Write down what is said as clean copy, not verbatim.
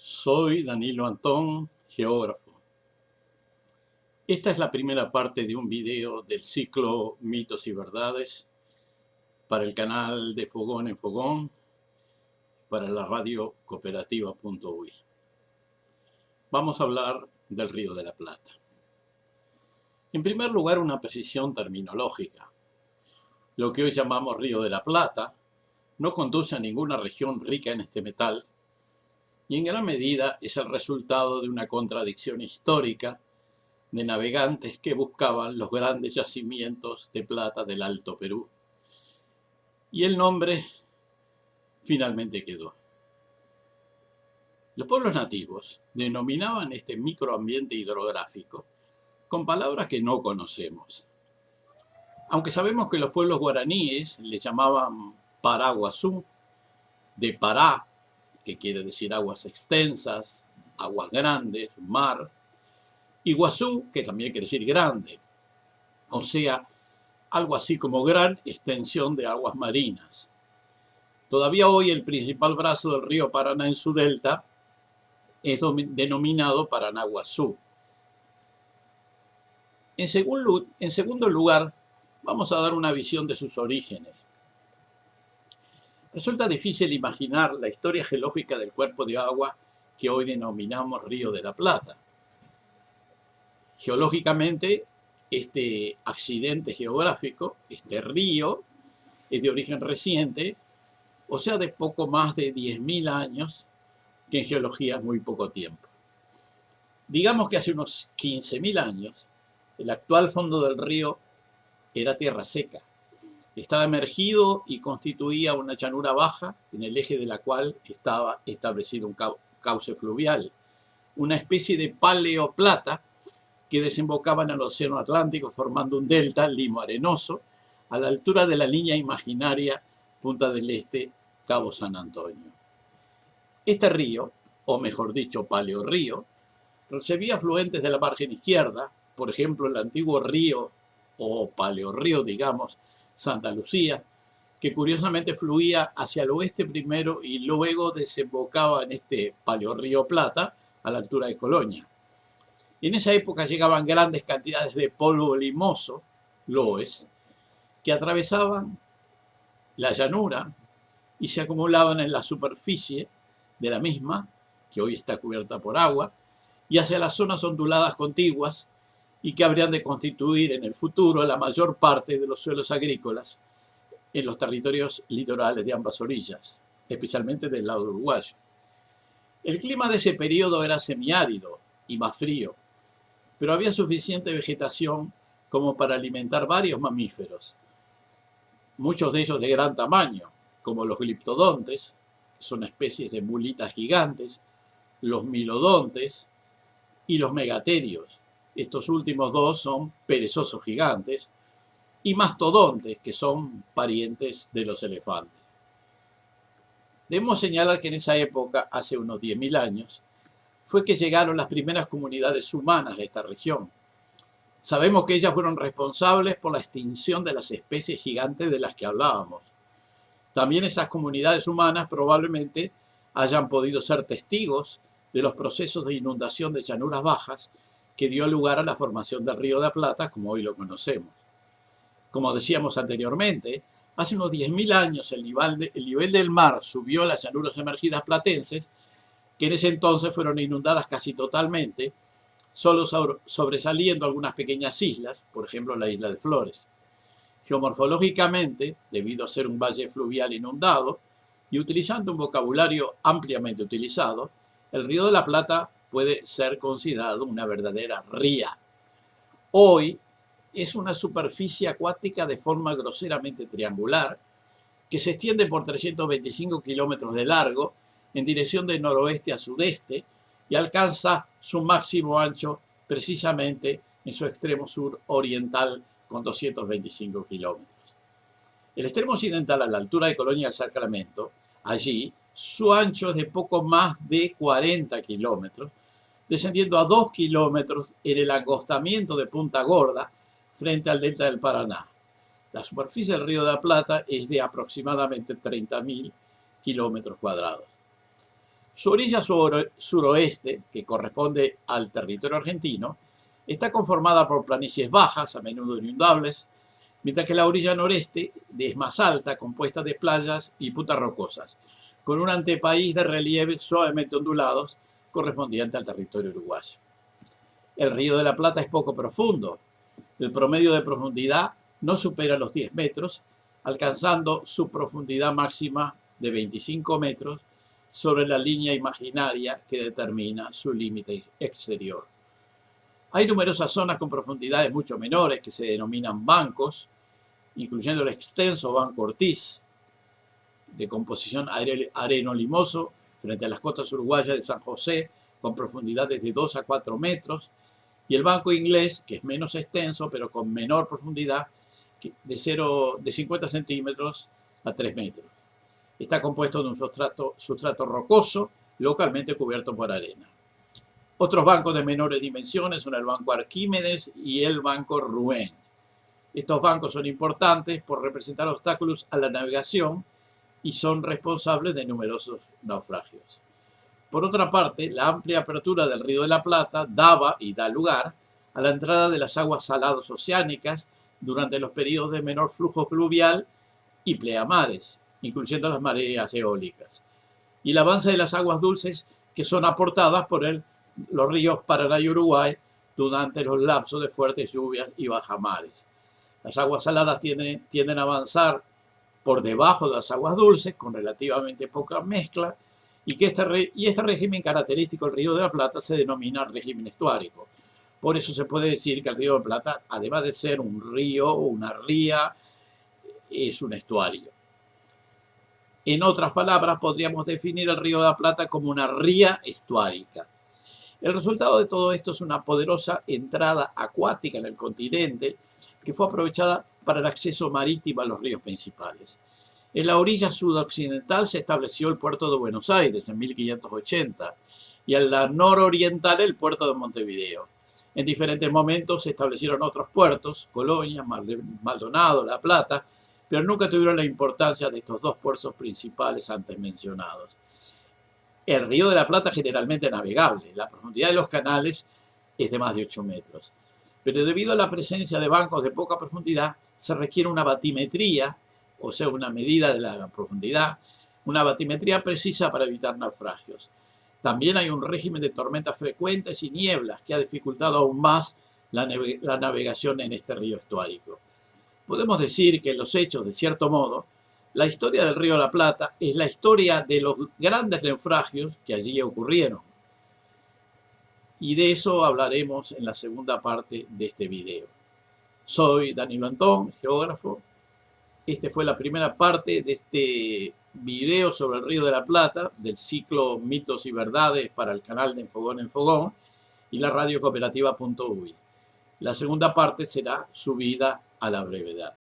Soy Danilo Antón, geógrafo. Esta es la primera parte de un video del ciclo Mitos y Verdades para el canal de Fogón en Fogón, para la radio cooperativa.uy. Vamos a hablar del Río de la Plata. En primer lugar, una precisión terminológica. Lo que hoy llamamos Río de la Plata no conduce a ninguna región rica en este metal, y en gran medida es el resultado de una contradicción histórica de navegantes que buscaban los grandes yacimientos de plata del Alto Perú. Y el nombre finalmente quedó. Los pueblos nativos denominaban este microambiente hidrográfico con palabras que no conocemos. Aunque sabemos que los pueblos guaraníes le llamaban Paraguazú, de Pará, que quiere decir aguas extensas, aguas grandes, mar, Iguazú, que también quiere decir grande, o sea, algo así como gran extensión de aguas marinas. Todavía hoy el principal brazo del río Paraná en su delta es denominado Paranaguazú. En segundo lugar, vamos a dar una visión de sus orígenes. Resulta difícil imaginar la historia geológica del cuerpo de agua que hoy denominamos Río de la Plata. Geológicamente, este accidente geográfico, este río, es de origen reciente, o sea, de poco más de 10.000 años, que en geología es muy poco tiempo. Digamos que hace unos 15.000 años, el actual fondo del río era tierra seca. Estaba emergido y constituía una llanura baja en el eje de la cual estaba establecido un cauce fluvial, una especie de paleoplata que desembocaba en el océano Atlántico formando un delta limo-arenoso a la altura de la línea imaginaria Punta del Este, Cabo San Antonio. Este río, o mejor dicho paleorrío, recibía afluentes de la margen izquierda, por ejemplo el antiguo río o paleorrío, digamos, Santa Lucía, que curiosamente fluía hacia el oeste primero y luego desembocaba en este paleorrío Plata a la altura de Colonia. En esa época llegaban grandes cantidades de polvo limoso, loes, que atravesaban la llanura y se acumulaban en la superficie de la misma, que hoy está cubierta por agua, y hacia las zonas onduladas contiguas y que habrían de constituir en el futuro la mayor parte de los suelos agrícolas en los territorios litorales de ambas orillas, especialmente del lado uruguayo. El clima de ese periodo era semiárido y más frío, pero había suficiente vegetación como para alimentar varios mamíferos, muchos de ellos de gran tamaño, como los gliptodontes, que son especies de mulitas gigantes, los milodontes y los megaterios. Estos últimos dos son perezosos gigantes, y mastodontes, que son parientes de los elefantes. Debemos señalar que en esa época, hace unos 10.000 años, fue que llegaron las primeras comunidades humanas a esta región. Sabemos que ellas fueron responsables por la extinción de las especies gigantes de las que hablábamos. También esas comunidades humanas probablemente hayan podido ser testigos de los procesos de inundación de llanuras bajas que dio lugar a la formación del Río de la Plata como hoy lo conocemos. Como decíamos anteriormente, hace unos 10.000 años el nivel del mar subió a las llanuras emergidas platenses, que en ese entonces fueron inundadas casi totalmente, solo sobresaliendo algunas pequeñas islas, por ejemplo la isla de Flores. Geomorfológicamente, debido a ser un valle fluvial inundado y utilizando un vocabulario ampliamente utilizado, el Río de la Plata puede ser considerado una verdadera ría. Hoy es una superficie acuática de forma groseramente triangular que se extiende por 325 kilómetros de largo en dirección de noroeste a sudeste y alcanza su máximo ancho precisamente en su extremo sur oriental con 225 kilómetros. El extremo occidental, a la altura de Colonia del Sacramento, allí su ancho es de poco más de 40 kilómetros, descendiendo a 2 kilómetros en el acostamiento de Punta Gorda frente al delta del Paraná. La superficie del Río de la Plata es de aproximadamente 30.000 kilómetros cuadrados. Su orilla suroeste, que corresponde al territorio argentino, está conformada por planicies bajas, a menudo inundables, mientras que la orilla noreste es más alta, compuesta de playas y puntas rocosas, con un antepaís de relieves suavemente ondulados correspondiente al territorio uruguayo. El Río de la Plata es poco profundo. El promedio de profundidad no supera los 10 metros, alcanzando su profundidad máxima de 25 metros sobre la línea imaginaria que determina su límite exterior. Hay numerosas zonas con profundidades mucho menores que se denominan bancos, incluyendo el extenso Banco Ortiz, de composición areno-limoso, frente a las costas uruguayas de San José, con profundidades de 2 a 4 metros, y el Banco Inglés, que es menos extenso, pero con menor profundidad, de 50 centímetros a 3 metros. Está compuesto de un sustrato rocoso, localmente cubierto por arena. Otros bancos de menores dimensiones son el Banco Arquímedes y el Banco Rouen. Estos bancos son importantes por representar obstáculos a la navegación y son responsables de numerosos naufragios. Por otra parte, la amplia apertura del Río de la Plata daba y da lugar a la entrada de las aguas saladas oceánicas durante los periodos de menor flujo pluvial y pleamares, incluyendo las mareas eólicas, y el avance de las aguas dulces que son aportadas por los ríos Paraná y Uruguay durante los lapsos de fuertes lluvias y bajamares. Las aguas saladas tienden a avanzar por debajo de las aguas dulces con relativamente poca mezcla y este régimen característico del Río de la Plata se denomina régimen estuárico. Por eso se puede decir que el Río de la Plata, además de ser un río o una ría, es un estuario. En otras palabras, podríamos definir el Río de la Plata como una ría estuárica. El resultado de todo esto es una poderosa entrada acuática en el continente que fue aprovechada para el acceso marítimo a los ríos principales. En la orilla sudoccidental se estableció el puerto de Buenos Aires en 1580 y en la nororiental el puerto de Montevideo. En diferentes momentos se establecieron otros puertos, Colonia, Maldonado, La Plata, pero nunca tuvieron la importancia de estos dos puertos principales antes mencionados. El Río de la Plata es generalmente navegable, la profundidad de los canales es de más de 8 metros. Pero debido a la presencia de bancos de poca profundidad, se requiere una batimetría, o sea, una medida de la profundidad, una batimetría precisa para evitar naufragios. También hay un régimen de tormentas frecuentes y nieblas que ha dificultado aún más la navegación en este río estuárico. Podemos decir que en los hechos, de cierto modo, la historia del Río de la Plata es la historia de los grandes naufragios que allí ocurrieron. Y de eso hablaremos en la segunda parte de este video. Soy Danilo Antón, geógrafo. Esta fue la primera parte de este video sobre el Río de la Plata, del ciclo Mitos y Verdades para el canal de Enfogón en Fogón y la radiocooperativa.uy. La segunda parte será subida a la brevedad.